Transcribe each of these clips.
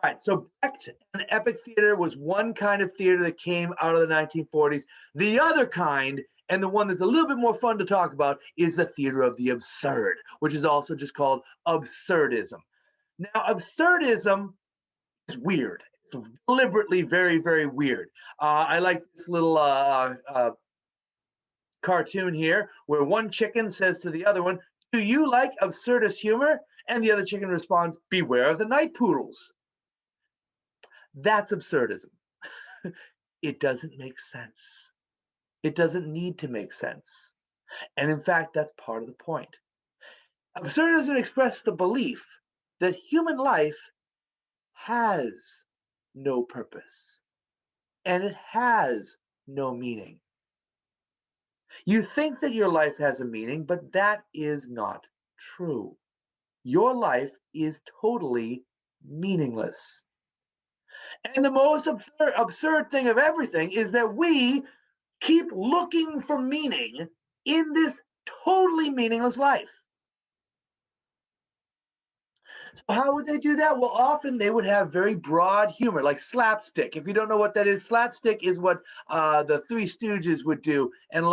right, so Brecht and epic theater was one kind of theater that came out of the 1940s. The other kind, and the one that's a little bit more fun to talk about, is the theater of the absurd, which is also just called absurdism. Now, absurdism is weird. It's deliberately very, very weird. I like this little cartoon here where one chicken says to the other one, "Do you like absurdist humor?" And the other chicken responds, "Beware of the night poodles." That's absurdism. It doesn't make sense. It doesn't need to make sense. And in fact, that's part of the point. Absurdism expresses the belief that human life has no purpose and it has no meaning. You think that your life has a meaning, but that is not true. Your life is totally meaningless. And the most absurd thing of everything is that we keep looking for meaning in this totally meaningless life. How would they do that? Well, often they would have very broad humor, like slapstick. If you don't know what that is, slapstick is what the Three Stooges would do, and a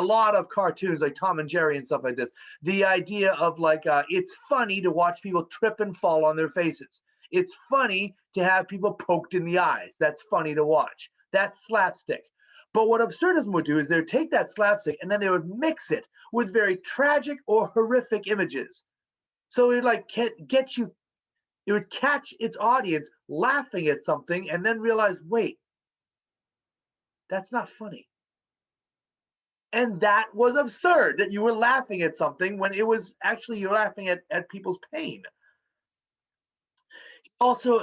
lot of cartoons like Tom and Jerry and stuff like this. The idea of like it's funny to watch people trip and fall on their faces. It's funny to have people poked in the eyes. That's funny to watch. That's slapstick. But what absurdism would do is they would take that slapstick and then they would mix it with very tragic or horrific images. So it like get you, it would catch its audience laughing at something and then realize, wait, that's not funny. And that was absurd, that you were laughing at something when it was actually you're laughing at people's pain.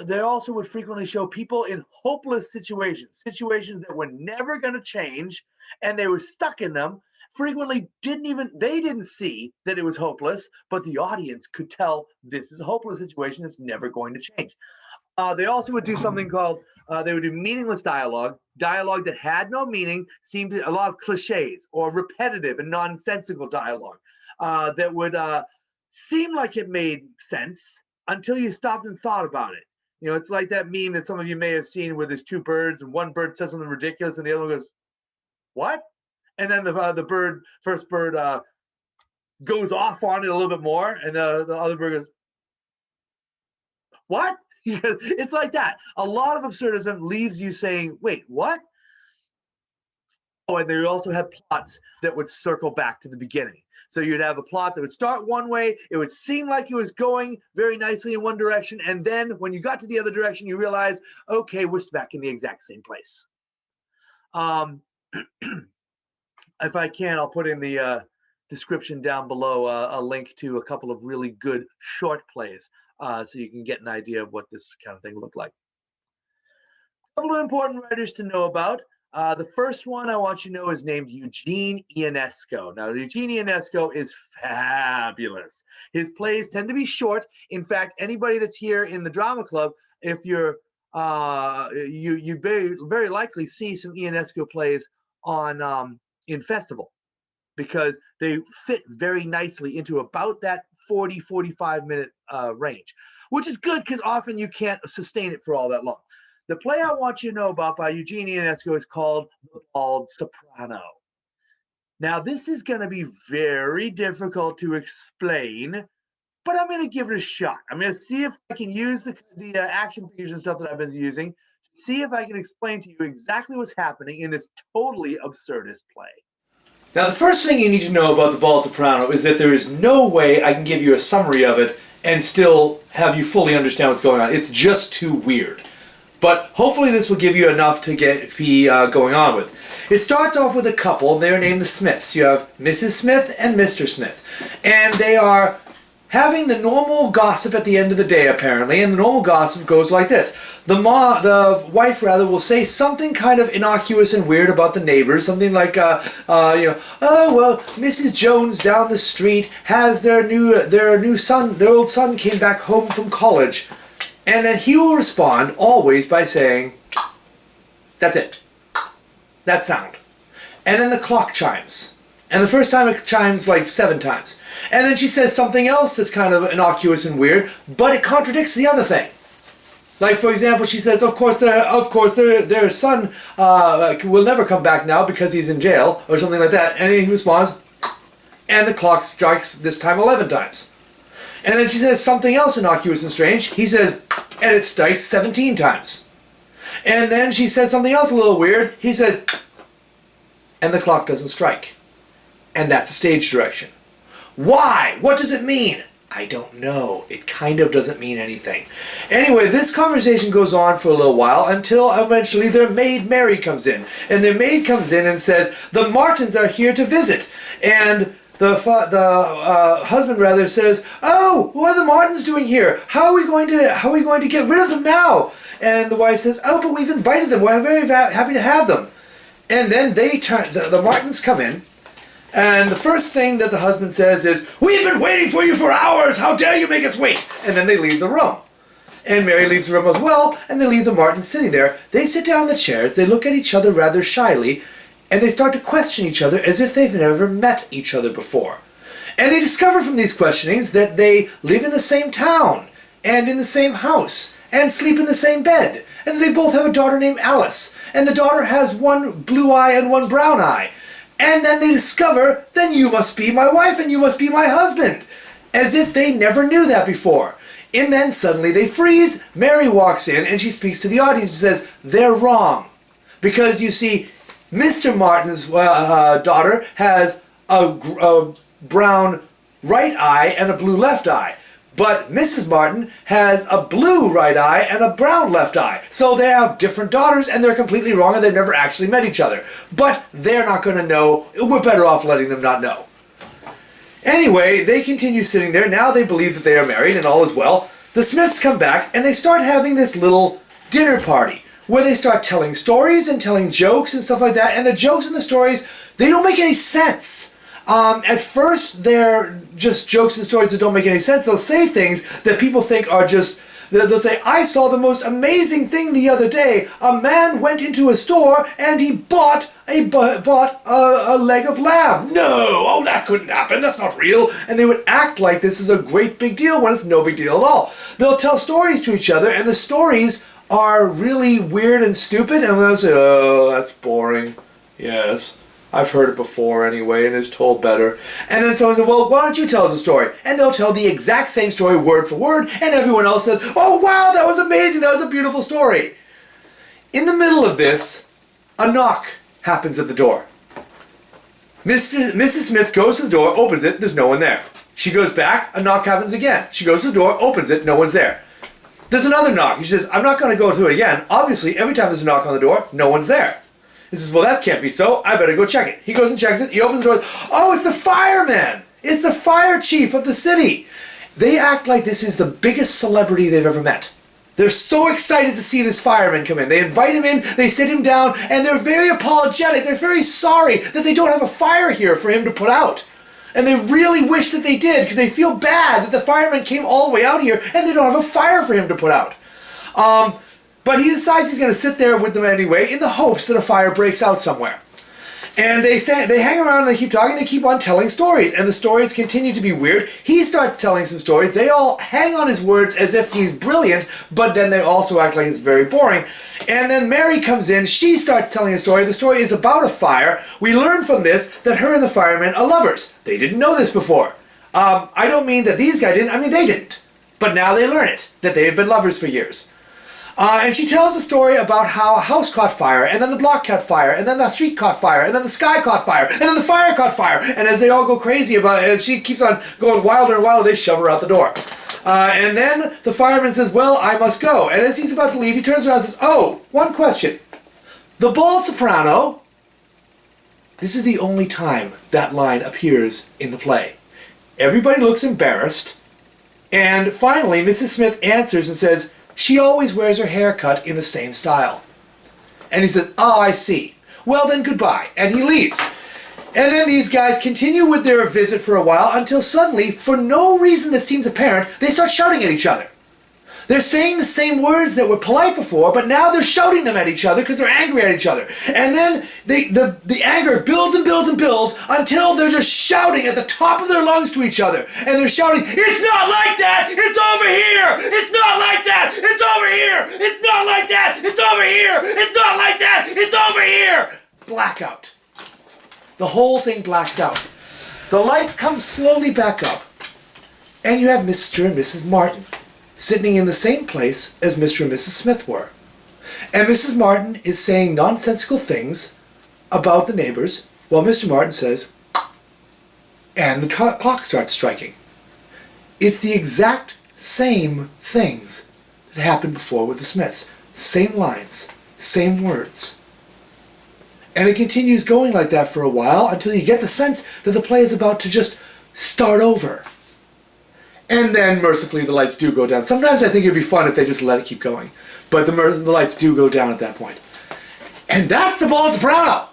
They also would frequently show people in hopeless situations that were never going to change, and they were stuck in them. Frequently they didn't see that it was hopeless, but the audience could tell this is a hopeless situation that's never going to change. They also would do something called, they would do meaningless dialogue that had no meaning, seemed a lot of cliches or repetitive and nonsensical dialogue that would seem like it made sense until you stopped and thought about it. You know, it's like that meme that some of you may have seen where there's two birds and one bird says something ridiculous and the other one goes, "What?" And then the first bird goes off on it a little bit more, and the other bird goes, "What?" It's like that. A lot of absurdism leaves you saying, "Wait, what?" Oh, and they also have plots that would circle back to the beginning. So you'd have a plot that would start one way, it would seem like it was going very nicely in one direction, and then when you got to the other direction, you realize, okay, we're back in the exact same place. If I can, I'll put in the description down below a link to a couple of really good short plays so you can get an idea of what this kind of thing looked like. A couple of important writers to know about. The first one I want you to know is named Eugene Ionesco. Now, Eugene Ionesco is fabulous. His plays tend to be short. In fact, anybody that's here in the drama club, if you're you very, very likely see some Ionesco plays on in festival, because they fit very nicely into about that 40-45 minute range, which is good because often you can't sustain it for all that long. The play I want you to know about by Eugene Ionesco is called The Bald Soprano. Now, this is going to be very difficult to explain, but I'm going to give it a shot. I'm going to see if I can use the action figures and stuff that I've been using, see if I can explain to you exactly what's happening in this totally absurdist play. Now, the first thing you need to know about The Bald Soprano is that there is no way I can give you a summary of it and still have you fully understand what's going on. It's just too weird. But hopefully this will give you enough to be going on with. It starts off with a couple. They're named the Smiths. You have Mrs. Smith and Mr. Smith. And they are having the normal gossip at the end of the day, apparently, and the normal gossip goes like this. The wife will say something kind of innocuous and weird about the neighbors, something like, oh, well, Mrs. Jones down the street has their old son came back home from college. And then he will respond always by saying, that's it. That sound. And then the clock chimes. And the first time it chimes like 7 times. And then she says something else that's kind of innocuous and weird, but it contradicts the other thing. Like, for example, she says, of course, their son will never come back now because he's in jail, or something like that. And he responds, and the clock strikes this time 11 times. And then she says something else innocuous and strange. He says, and it strikes 17 times. And then she says something else a little weird. He said, and the clock doesn't strike. And that's a stage direction. Why? What does it mean? I don't know. It kind of doesn't mean anything. Anyway, this conversation goes on for a little while until eventually their maid Mary comes in. And their maid comes in and says, the Martins are here to visit. And the husband rather says, oh, what are the Martins doing here? How are we going to get rid of them now? And the wife says, oh, but we've invited them. We're very happy to have them. And then the Martins come in. And the first thing that the husband says is, we've been waiting for you for hours! How dare you make us wait! And then they leave the room. And Mary leaves the room as well, and they leave the Martins sitting there. They sit down in the chairs, they look at each other rather shyly, and they start to question each other as if they've never met each other before. And they discover from these questionings that they live in the same town, and in the same house, and sleep in the same bed. And they both have a daughter named Alice, and the daughter has one blue eye and one brown eye. And then they discover, then you must be my wife and you must be my husband. As if they never knew that before. And then suddenly they freeze. Mary walks in and she speaks to the audience and says, they're wrong. Because you see, Mr. Martin's daughter has a brown right eye and a blue left eye. But Mrs. Martin has a blue right eye and a brown left eye. So they have different daughters and they're completely wrong and they've never actually met each other. But they're not going to know. We're better off letting them not know. Anyway, they continue sitting there. Now they believe that they are married and all is well. The Smiths come back and they start having this little dinner party where they start telling stories and telling jokes and stuff like that. And the jokes and the stories, they don't make any sense. At first, they're just jokes and stories that don't make any sense. They'll say things that people think are just... They'll say, I saw the most amazing thing the other day. A man went into a store and he bought a leg of lamb. No! Oh, that couldn't happen. That's not real. And they would act like this is a great big deal when it's no big deal at all. They'll tell stories to each other and the stories are really weird and stupid. And they'll say, oh, that's boring. Yes. I've heard it before anyway, and it's told better. And then someone says, well, why don't you tell us a story? And they'll tell the exact same story word for word, and everyone else says, oh, wow, that was amazing, that was a beautiful story. In the middle of this, a knock happens at the door. Mrs. Smith goes to the door, opens it, there's no one there. She goes back, a knock happens again. She goes to the door, opens it, no one's there. There's another knock. She says, I'm not going to go through it again. Obviously, every time there's a knock on the door, no one's there. He says, well, that can't be so. I better go check it. He goes and checks it. He opens the door. Oh, it's the fireman. It's the fire chief of the city. They act like this is the biggest celebrity they've ever met. They're so excited to see this fireman come in. They invite him in, they sit him down, and they're very apologetic. They're very sorry that they don't have a fire here for him to put out. And they really wish that they did, because they feel bad that the fireman came all the way out here and they don't have a fire for him to put out. But he decides he's going to sit there with them anyway in the hopes that a fire breaks out somewhere. And they hang around and they keep talking, they keep on telling stories, and the stories continue to be weird. He starts telling some stories, they all hang on his words as if he's brilliant, but then they also act like it's very boring. And then Mary comes in, she starts telling a story. The story is about a fire. We learn from this that her and the fireman are lovers. They didn't know this before. I don't mean that these guys didn't, I mean they didn't. But now they learn it, that they have been lovers for years. And she tells a story about how a house caught fire, and then the block caught fire, and then the street caught fire, and then the sky caught fire, and then the fire caught fire. And as they all go crazy about it, as she keeps on going wilder and wilder, they shove her out the door. And then the fireman says, well, I must go. And as he's about to leave, he turns around and says, oh, one question. The bald soprano, this is the only time that line appears in the play. Everybody looks embarrassed. And finally, Mrs. Smith answers and says, she always wears her hair cut in the same style. And he says, oh, I see. Well, then goodbye. And he leaves. And then these guys continue with their visit for a while until suddenly, for no reason that seems apparent, they start shouting at each other. They're saying the same words that were polite before, but now they're shouting them at each other because they're angry at each other. And then the anger builds and builds and builds until they're just shouting at the top of their lungs to each other. And they're shouting, "It's not like that! It's over here! It's not like that! It's over here! It's not like that! It's over here! It's not like that! It's over here!" Blackout. The whole thing blacks out. The lights come slowly back up. And you have Mr. and Mrs. Martin sitting in the same place as Mr. and Mrs. Smith were. And Mrs. Martin is saying nonsensical things about the neighbors while Mr. Martin says, and the clock starts striking. It's the exact same things that happened before with the Smiths. Same lines, same words. And it continues going like that for a while until you get the sense that the play is about to just start over. And then, mercifully, the lights do go down. Sometimes I think it'd be fun if they just let it keep going. But the lights do go down at that point. And that's the Bald Soprano!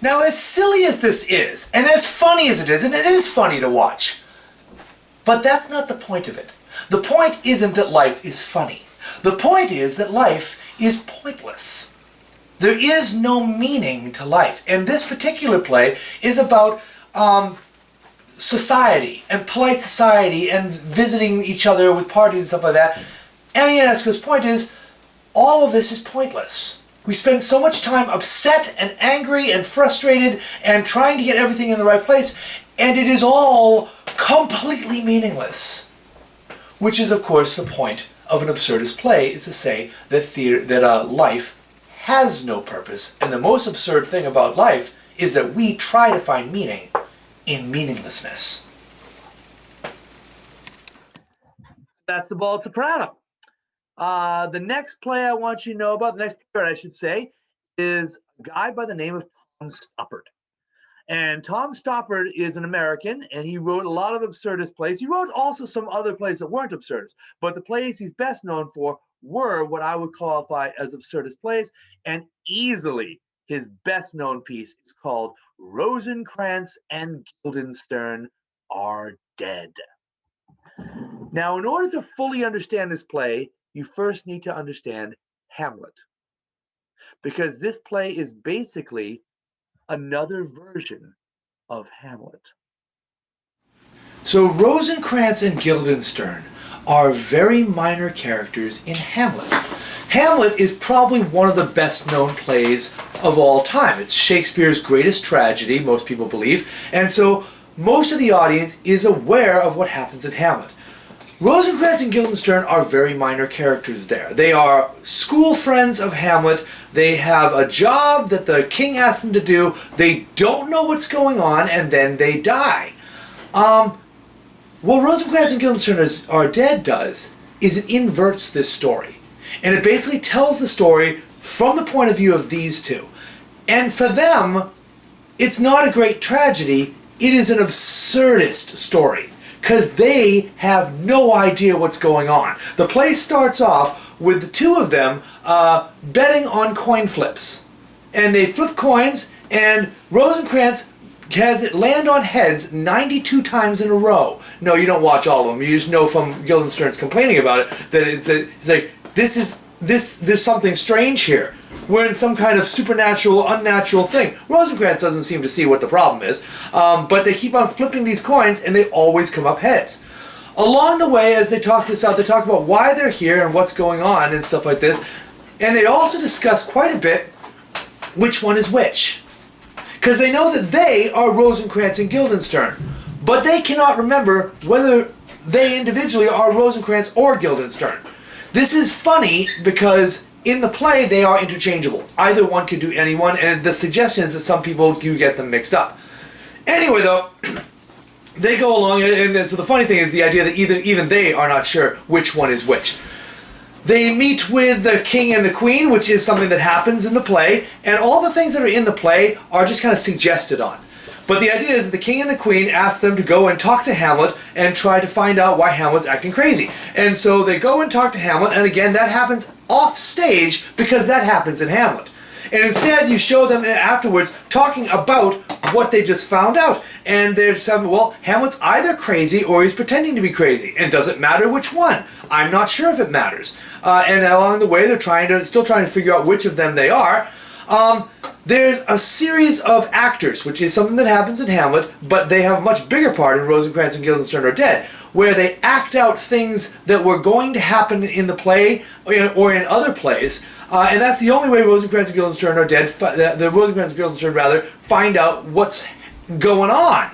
Now, as silly as this is, and as funny as it is, and it is funny to watch, but that's not the point of it. The point isn't that life is funny. The point is that life is pointless. There is no meaning to life. And this particular play is about society and polite society and visiting each other with parties and stuff like that. And Ionesco's point is, all of this is pointless. We spend so much time upset and angry and frustrated and trying to get everything in the right place, and it is all completely meaningless. Which is, of course, the point of an absurdist play, is to say that life has no purpose, and the most absurd thing about life is that we try to find meaning in meaninglessness. That's the Bald Soprano. The next play I want you to know about, the next play I should say, is a guy by the name of Tom Stoppard. And Tom Stoppard is an American, and he wrote a lot of absurdist plays. He wrote also some other plays that weren't absurdist, but the plays he's best known for were what I would qualify as absurdist plays, and easily his best known piece is called Rosencrantz and Guildenstern Are Dead. Now, in order to fully understand this play, you first need to understand Hamlet, because this play is basically another version of Hamlet. So Rosencrantz and Guildenstern are very minor characters in Hamlet. Hamlet is probably one of the best known plays of all time. It's Shakespeare's greatest tragedy, most people believe, and so most of the audience is aware of what happens in Hamlet. Rosencrantz and Guildenstern are very minor characters there. They are school friends of Hamlet. They have a job that the king asks them to do. They don't know what's going on, and then they die. What Rosencrantz and Guildenstern Are Dead does is it inverts this story. And it basically tells the story from the point of view of these two. And for them, it's not a great tragedy. It is an absurdist story, because they have no idea what's going on. The play starts off with the two of them betting on coin flips. And they flip coins, and Rosencrantz has it land on heads 92 times in a row. No, you don't watch all of them. You just know from Guildenstern's complaining about it that it's like, there's something strange here. We're in some kind of supernatural, unnatural thing. Rosencrantz doesn't seem to see what the problem is, but they keep on flipping these coins, and they always come up heads. Along the way, as they talk this out, they talk about why they're here and what's going on and stuff like this, and they also discuss quite a bit which one is which. Because they know that they are Rosencrantz and Guildenstern, but they cannot remember whether they individually are Rosencrantz or Guildenstern. This is funny because in the play they are interchangeable. Either one could do anyone, and the suggestion is that some people do get them mixed up. Anyway, though, they go along, and so the funny thing is the idea that even they are not sure which one is which. They meet with the king and the queen, which is something that happens in the play, and all the things that are in the play are just kind of suggested on. But the idea is that the king and the queen ask them to go and talk to Hamlet and try to find out why Hamlet's acting crazy. And so they go and talk to Hamlet, and again, that happens off stage because that happens in Hamlet. And instead, you show them afterwards talking about what they just found out. And there's some, well, Hamlet's either crazy or he's pretending to be crazy. And does it matter which one? I'm not sure if it matters. And along the way, they're still trying to figure out which of them they are. There's a series of actors, which is something that happens in Hamlet, but they have a much bigger part in Rosencrantz and Guildenstern Are Dead, where they act out things that were going to happen in the play or in other plays. And that's the only way Rosencrantz and Guildenstern Are Dead, the Rosencrantz and Guildenstern rather, find out what's going on.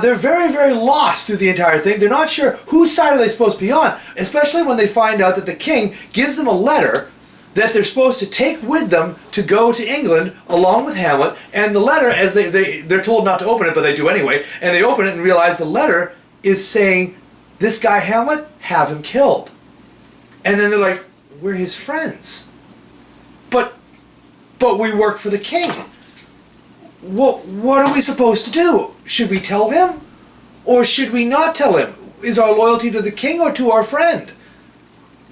They're very, very lost through the entire thing. They're not sure whose side are they supposed to be on, especially when they find out that the king gives them a letter that they're supposed to take with them to go to England along with Hamlet. And the letter, as they're told not to open it, but they do anyway, and they open it and realize the letter is saying, this guy Hamlet, have him killed. And then they're like, we're his friends. But we work for the king. What are we supposed to do? Should we tell him? Or should we not tell him? Is our loyalty to the king or to our friend?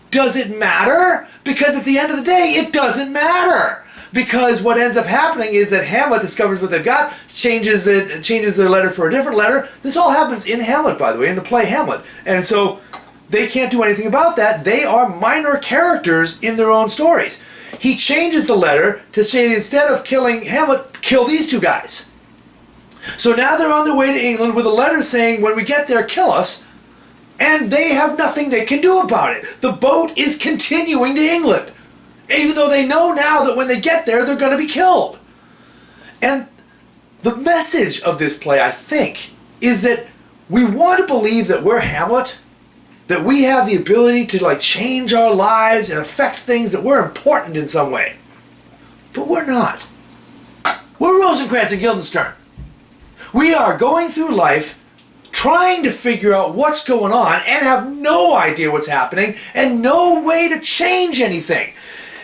Does it matter? Because at the end of the day, it doesn't matter. Because what ends up happening is that Hamlet discovers what they've got, changes their letter for a different letter. This all happens in Hamlet, by the way, in the play Hamlet. And so they can't do anything about that. They are minor characters in their own stories. He changes the letter to say, instead of killing Hamlet, kill these two guys. So now they're on their way to England with a letter saying, when we get there, kill us. And they have nothing they can do about it. The boat is continuing to England, even though they know now that when they get there, they're going to be killed. And the message of this play, I think, is that we want to believe that we're Hamlet, that we have the ability to change our lives and affect things, that we're important in some way. But we're not. We're Rosencrantz and Guildenstern. We are going through life trying to figure out what's going on and have no idea what's happening and no way to change anything.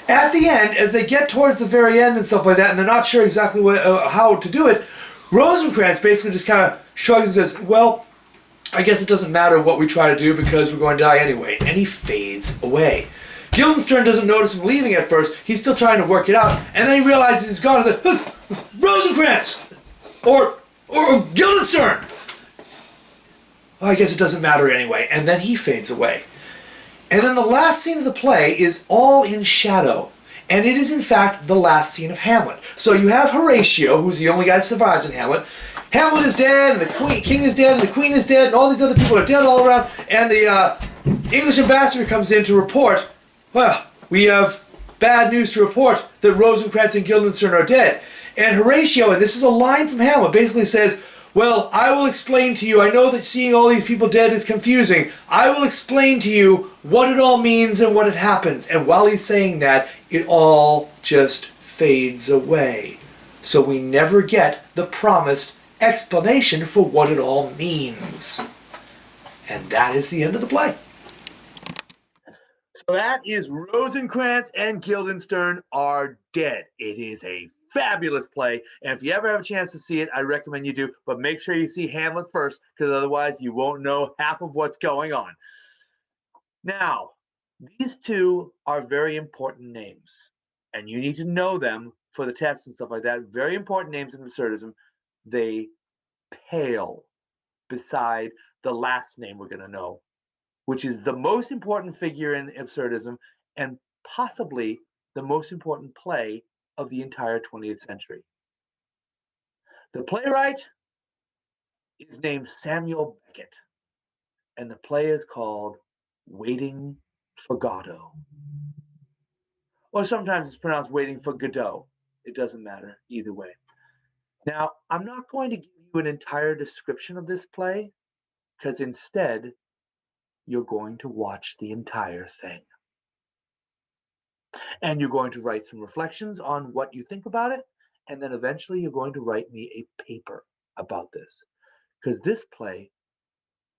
At the end, as they get towards the very end and stuff like that, and they're not sure exactly how to do it, Rosencrantz basically just kind of shrugs and says, well, I guess it doesn't matter what we try to do because we're going to die anyway. And he fades away. Guildenstern doesn't notice him leaving at first. He's still trying to work it out. And then he realizes he's gone and says, Rosencrantz! Or Guildenstern! Well, I guess it doesn't matter anyway. And then he fades away. And then the last scene of the play is all in shadow. And it is, in fact, the last scene of Hamlet. So you have Horatio, who's the only guy that survives in Hamlet. Hamlet is dead, and the king is dead, and the queen is dead, and all these other people are dead all around. And the English ambassador comes in to report, well, we have bad news to report that Rosencrantz and Guildenstern are dead. And Horatio, and this is a line from Hamlet, basically says, well, I will explain to you, I know that seeing all these people dead is confusing. I will explain to you what it all means and what it happens. And while he's saying that, it all just fades away. So we never get the promised explanation for what it all means. And that is the end of the play. So that is Rosencrantz and Guildenstern Are Dead. It is a fabulous play, and if you ever have a chance to see it, I recommend you do, but make sure you see Hamlet first, because otherwise you won't know half of what's going on. Now, these two are very important names, and you need to know them for the tests and stuff like that. Very important names in absurdism. They pale beside the last name we're going to know, which is the most important figure in absurdism and possibly the most important play of the entire 20th century. The playwright is named Samuel Beckett, and the play is called Waiting for Godot. Or sometimes it's pronounced Waiting for Godot. It doesn't matter either way. Now, I'm not going to give you an entire description of this play, because instead, you're going to watch the entire thing. And you're going to write some reflections on what you think about it. And then eventually you're going to write me a paper about this. Because this play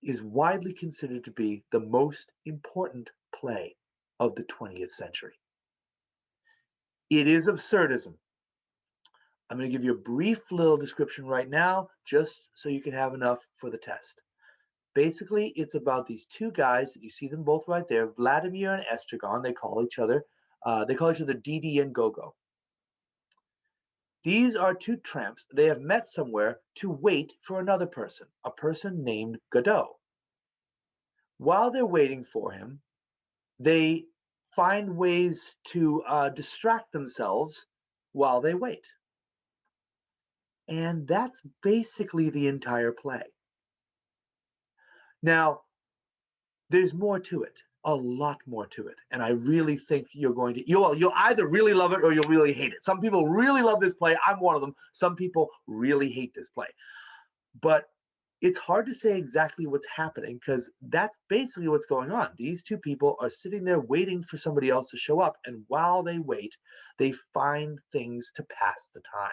is widely considered to be the most important play of the 20th century. It is absurdism. I'm going to give you a brief little description right now, just so you can have enough for the test. Basically, it's about these two guys that you see them both right there, Vladimir and Estragon. They call each other Didi and Gogo. These are two tramps. They have met somewhere to wait for another person, a person named Godot. While they're waiting for him, they find ways to distract themselves while they wait. And that's basically the entire play. Now, there's more to it, a lot more to it. And I really think you'll either really love it or you'll really hate it. Some people really love this play. I'm one of them. Some people really hate this play. But it's hard to say exactly what's happening because that's basically what's going on. These two people are sitting there waiting for somebody else to show up. And while they wait, they find things to pass the time.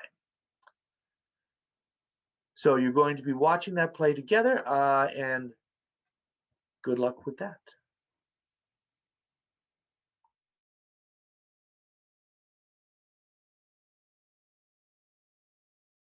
So you're going to be watching that play together, and good luck with that.